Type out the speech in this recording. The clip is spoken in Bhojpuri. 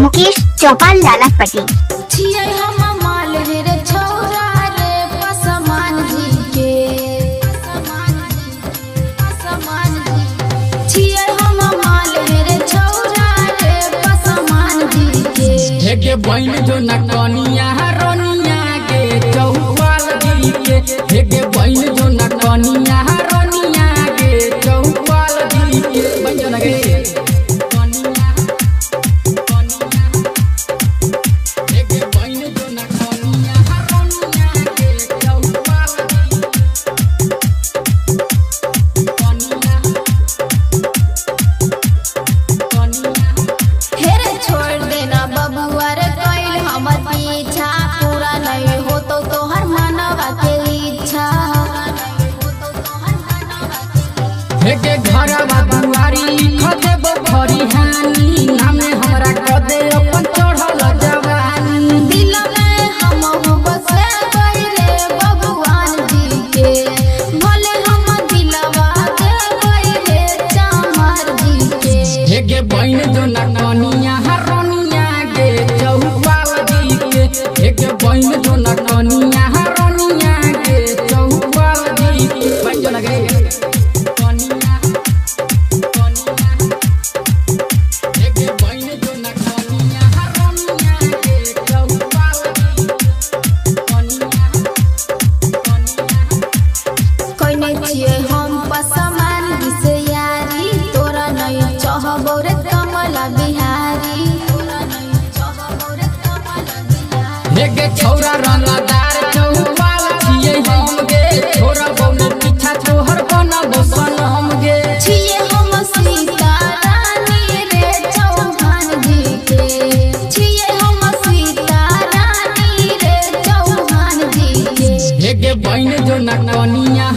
मुकेश चौपाल लालापट्टी। छियै हम माल रे छौरा रे पसमान जी के छियै हम माल रे छौरा रे पसमान जी के हेगे बहन जो न कनिया रोनिया गे चौपाल जी के हेगे बहन जो न कनिया रोनिया गे चौपाल जी के बहन गे हेगे घर बाबुआरी खदे बखरी हानी नामे हमरा कदे अपन चढ़ल जवानी दिल में हम बसे गइले भगवान जी के भले हम दिलवा दे गइले चामर जी के हेगे बहन जो न कनिया रोनिया गे चौपाल जी के हेगे बहन जो न कनिया रोनिया गे चौपाल जी के बहन गे हम पसमान से यारी तोरा नहीं चाहबो रे कमला बिहारी हेगे छौरा रंगदार चौपाल छियै हम गे छोरा बौने पीछा तोहर बनबो सनम गे छियै हम सीता रानी रे चौहान जी के छियै हम सीता रानी रे चौहान जी के हेगे बहन जो न कनिया